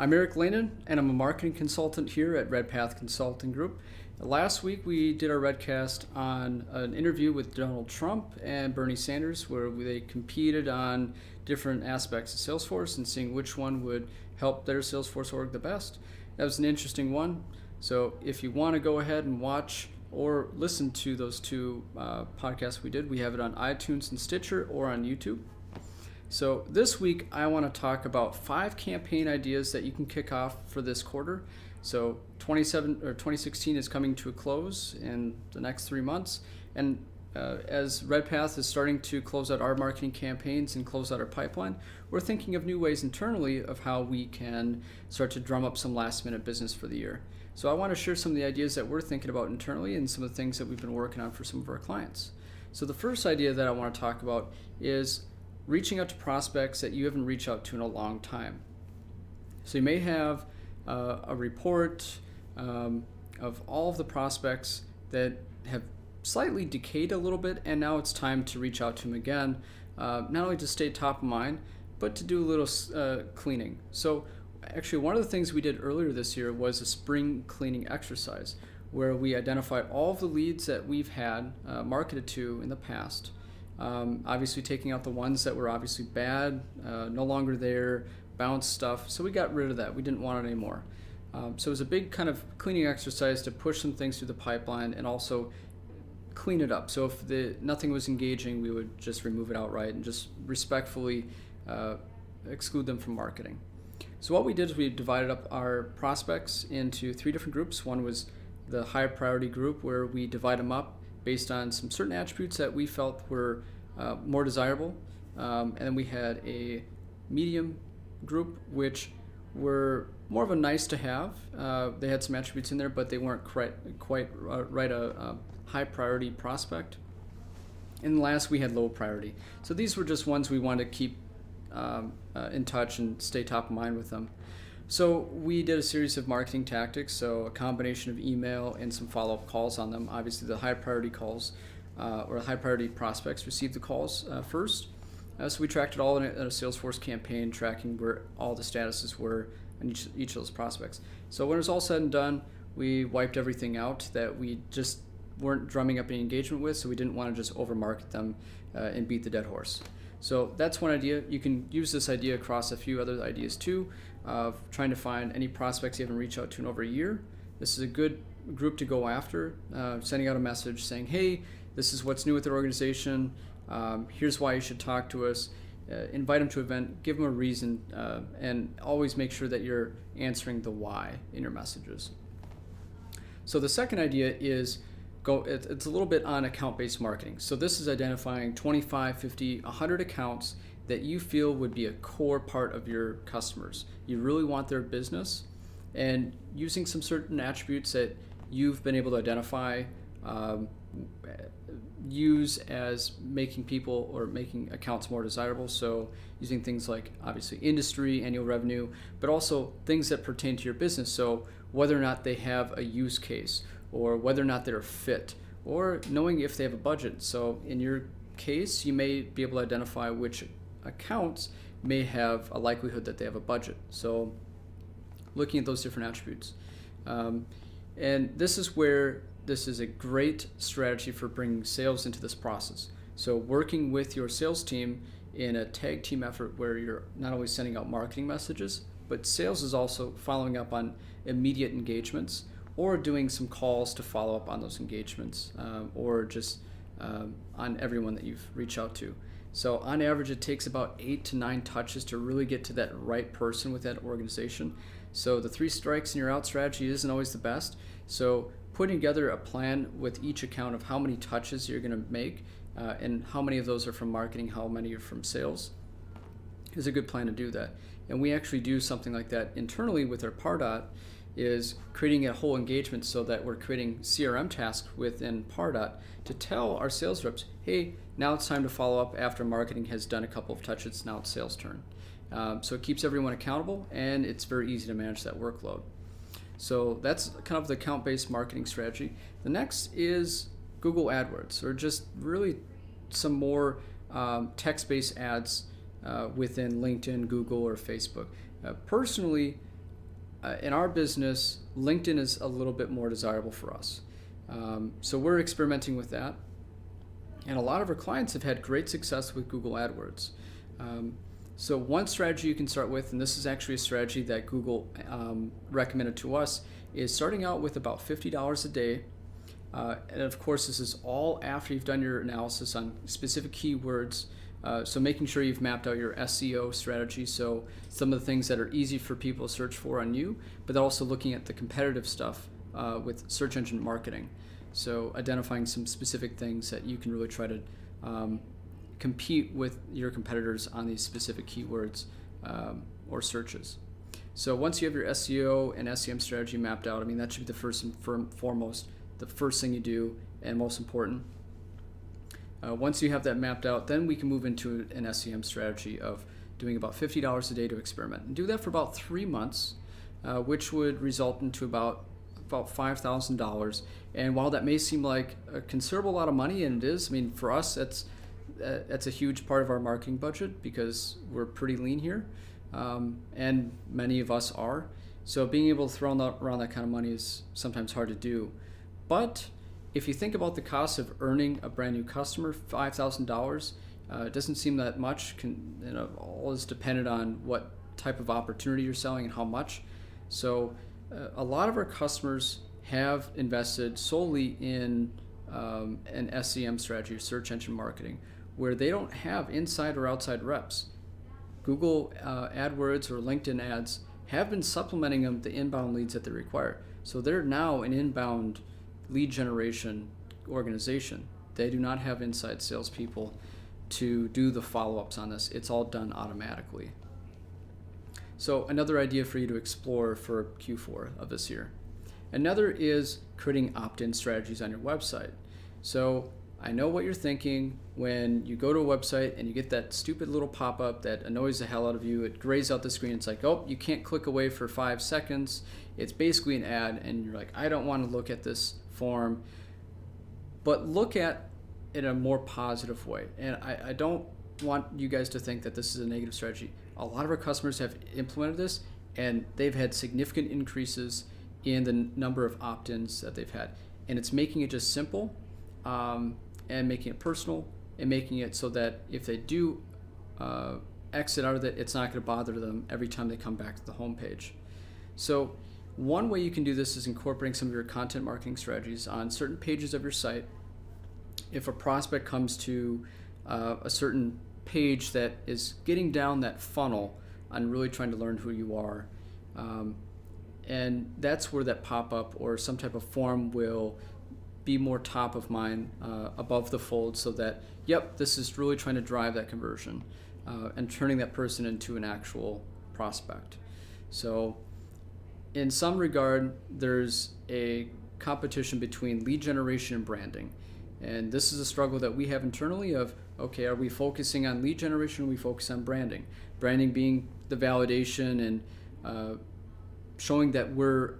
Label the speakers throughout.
Speaker 1: I'm Eric Lehnen, and I'm a marketing consultant here at Redpath Consulting Group. Last week we did our Redcast on an interview with Donald Trump and Bernie Sanders, where they competed on different aspects of Salesforce and seeing which one would help their Salesforce org the best. That was an interesting one. So if you want to go ahead and watch or listen to those two podcasts we did, we have it on iTunes and Stitcher or on YouTube. So this week I want to talk about 5 campaign ideas that you can kick off for this quarter. So 2016 is coming to a close in the next 3 months, and as Redpath is starting to close out our marketing campaigns and close out our pipeline, we're thinking of new ways internally of how we can start to drum up some last minute business for the year. So I want to share some of the ideas that we're thinking about internally and some of the things that we've been working on for some of our clients. So the first idea that I want to talk about is reaching out to prospects that you haven't reached out to in a long time. So you may have a report of all of the prospects that have slightly decayed a little bit, and now it's time to reach out to them again, not only to stay top of mind, but to do a little cleaning. So actually one of the things we did earlier this year was a spring cleaning exercise where we identified all of the leads that we've had marketed to in the past. Obviously taking out the ones that were obviously bad, no longer there, bounced stuff. So we got rid of that. We didn't want it anymore. So it was a big kind of cleaning exercise to push some things through the pipeline and also clean it up. So if nothing was engaging, we would just remove it outright and just respectfully exclude them from marketing. So what we did is we divided up our prospects into 3 different groups. One was the high priority group, where we divide them up based on some certain attributes that we felt were more desirable. And then we had a medium group, which were more of a nice to have. They had some attributes in there, but they weren't quite a high priority prospect. And last, we had low priority. So these were just ones we wanted to keep in touch and stay top of mind with them. So we did a series of marketing tactics, so a combination of email and some follow-up calls on them. Obviously the high priority calls or high priority prospects received the calls first. So we tracked it all in a Salesforce campaign, tracking where all the statuses were on each of those prospects. So when it was all said and done, we wiped everything out that we just weren't drumming up any engagement with, so we didn't want to just over-market them and beat the dead horse. So that's one idea. You can use this idea across a few other ideas too, of trying to find any prospects you haven't reached out to in over a year. This is a good group to go after, sending out a message saying, hey, this is what's new with their organization, here's why you should talk to us, invite them to an event, give them a reason, and always make sure that you're answering the why in your messages. So the second idea is it's a little bit on account-based marketing. So this is identifying 25, 50, 100 accounts that you feel would be a core part of your customers. You really want their business, and using some certain attributes that you've been able to identify, use as making people or making accounts more desirable. So using things like obviously industry, annual revenue, but also things that pertain to your business. So whether or not they have a use case, or whether or not they're a fit, or knowing if they have a budget. So in your case, you may be able to identify which accounts may have a likelihood that they have a budget. So looking at those different attributes. And this is where this is a great strategy for bringing sales into this process. So working with your sales team in a tag team effort where you're not only sending out marketing messages, but sales is also following up on immediate engagements, or doing some calls to follow up on those engagements, or just on everyone that you've reached out to. So on average, it takes about 8 to 9 touches to really get to that right person with that organization. So the 3 strikes and you're out strategy isn't always the best. So putting together a plan with each account of how many touches you're going to make and how many of those are from marketing, how many are from sales, is a good plan to do that. And we actually do something like that internally with our Pardot, is creating a whole engagement so that we're creating CRM tasks within Pardot to tell our sales reps, hey, now it's time to follow up after marketing has done a couple of touches, now it's sales turn. So it keeps everyone accountable, and it's very easy to manage that workload. So that's kind of the account-based marketing strategy. The next is Google AdWords, or just really some more text-based ads within LinkedIn, Google, or Facebook. Personally, in our business, LinkedIn is a little bit more desirable for us. So we're experimenting with that. And a lot of our clients have had great success with Google AdWords. So one strategy you can start with, and this is actually a strategy that Google recommended to us, is starting out with about $50 a day. And of course, this is all after you've done your analysis on specific keywords. So making sure you've mapped out your SEO strategy, so some of the things that are easy for people to search for on you, but also looking at the competitive stuff with search engine marketing. So identifying some specific things that you can really try to compete with your competitors on these specific keywords or searches. So once you have your SEO and SEM strategy mapped out, I mean, that should be the first and foremost, the first thing you do and most important. Once you have that mapped out, then we can move into an SEM strategy of doing about $50 a day to experiment. And do that for about 3 months, which would result into about $5,000. And while that may seem like a considerable lot of money, and it is, I mean, for us, that's a huge part of our marketing budget because we're pretty lean here, and many of us are. So being able to throw around that kind of money is sometimes hard to do. But if you think about the cost of earning a brand new customer, $5,000, it doesn't seem that much. All is dependent on what type of opportunity you're selling and how much. So a lot of our customers have invested solely in an SEM strategy, or search engine marketing, where they don't have inside or outside reps. Google AdWords or LinkedIn ads have been supplementing them with the inbound leads that they require. So they're now an inbound lead generation organization. They do not have inside salespeople to do the follow-ups on this. It's all done automatically. So another idea for you to explore for Q4 of this year. Another is creating opt-in strategies on your website. So I know what you're thinking when you go to a website and you get that stupid little pop-up that annoys the hell out of you. It grays out the screen. It's like, oh, you can't click away for 5 seconds. It's basically an ad, and you're like, I don't want to look at this form. But look at it in a more positive way. And I don't want you guys to think that this is a negative strategy. A lot of our customers have implemented this, and they've had significant increases in the number of opt-ins that they've had. And it's making it just simple, and making it personal, and making it so that if they do exit out of it, it's not going to bother them every time they come back to the homepage. So one way you can do this is incorporating some of your content marketing strategies on certain pages of your site. If a prospect comes to a certain page that is getting down that funnel on really trying to learn who you are, and that's where that pop-up or some type of form will be more top of mind above the fold, so that, yep, this is really trying to drive that conversion and turning that person into an actual prospect. So in some regard, there's a competition between lead generation and branding. And this is a struggle that we have internally of, okay, are we focusing on lead generation or are we focusing on branding? Branding being the validation and showing that we're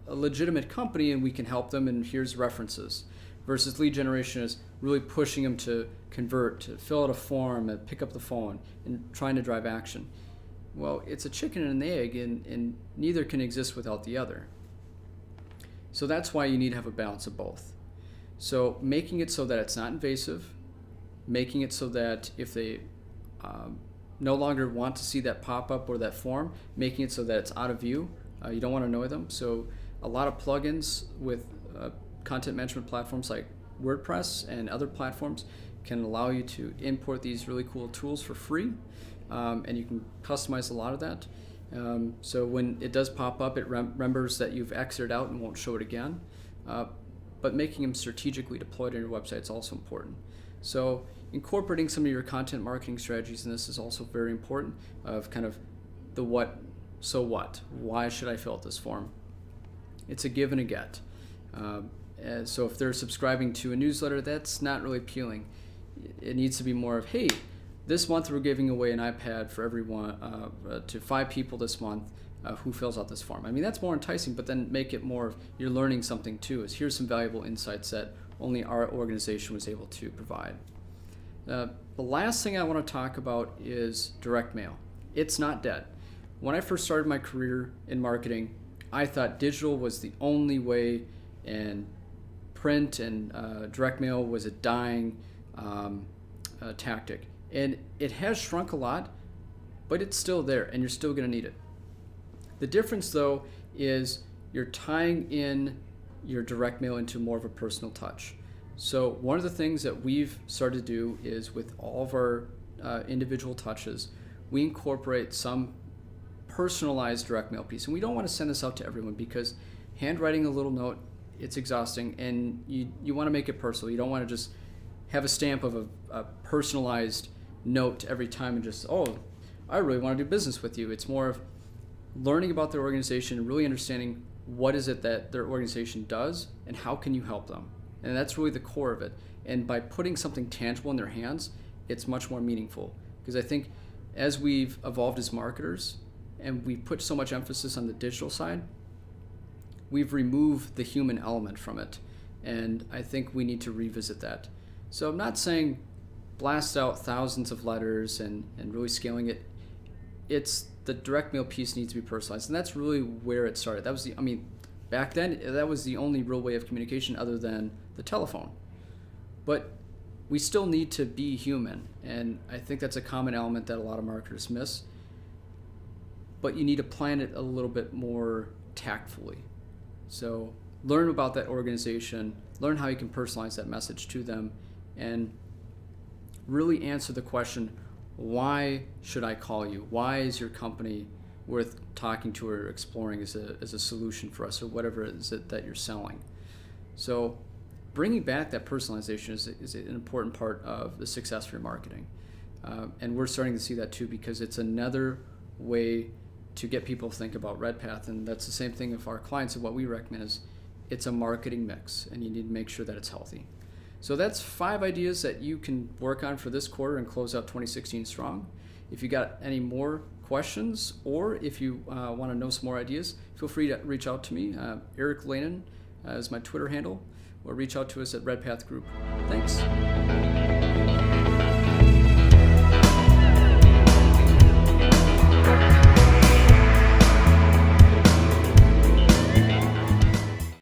Speaker 1: a legitimate company and we can help them and here's references, versus lead generation is really pushing them to convert, to fill out a form and pick up the phone and trying to drive action. Well, it's a chicken and an egg, and neither can exist without the other. So that's why you need to have a balance of both. So making it so that it's not invasive, making it so that if they no longer want to see that pop-up or that form, making it so that it's out of view. You don't want to annoy them. So a lot of plugins with content management platforms like WordPress and other platforms can allow you to import these really cool tools for free, and you can customize a lot of that. So when it does pop up, it remembers that you've exited out and won't show it again. But making them strategically deployed on your website is also important. So incorporating some of your content marketing strategies in this is also very important, of kind of the what, so what, why should I fill out this form? It's a give and a get. And so if they're subscribing to a newsletter, that's not really appealing. It needs to be more of, hey, this month we're giving away an iPad for everyone, to 5 people this month who fills out this form. I mean, that's more enticing, but then make it more of, you're learning something too, is here's some valuable insights that only our organization was able to provide. The last thing I want to talk about is direct mail. It's not dead. when I first started my career in marketing, I thought digital was the only way, and print and direct mail was a dying tactic. And it has shrunk a lot, but it's still there, and you're still going to need it. The difference, though, is you're tying in your direct mail into more of a personal touch. So one of the things that we've started to do is, with all of our individual touches, we incorporate some personalized direct mail piece. And we don't want to send this out to everyone, because handwriting a little note, it's exhausting, and you want to make it personal. You don't want to just have a stamp of a personalized note every time and just, oh, I really want to do business with you. It's more of learning about their organization and really understanding what is it that their organization does and how can you help them. And that's really the core of it. And by putting something tangible in their hands, it's much more meaningful. Because I think as we've evolved as marketers and we put so much emphasis on the digital side, we've removed the human element from it. And I think we need to revisit that. So I'm not saying blast out thousands of letters and really scaling it. It's the direct mail piece needs to be personalized. And that's really where it started. That was back then, that was the only real way of communication other than the telephone. But we still need to be human. And I think that's a common element that a lot of marketers miss. But you need to plan it a little bit more tactfully. So learn about that organization, learn how you can personalize that message to them, and really answer the question, why should I call you? Why is your company worth talking to or exploring as a solution for us, or whatever it is that you're selling? So bringing back that personalization is an important part of the success for your marketing. And we're starting to see that too, because it's another way to get people to think about Redpath. And that's the same thing of our clients. And what we recommend is it's a marketing mix, and you need to make sure that it's healthy. So that's 5 ideas that you can work on for this quarter and close out 2016 strong. If you got any more questions, or if you want to know some more ideas, feel free to reach out to me. Eric Lehnen is my Twitter handle, or reach out to us at Redpath Group. Thanks.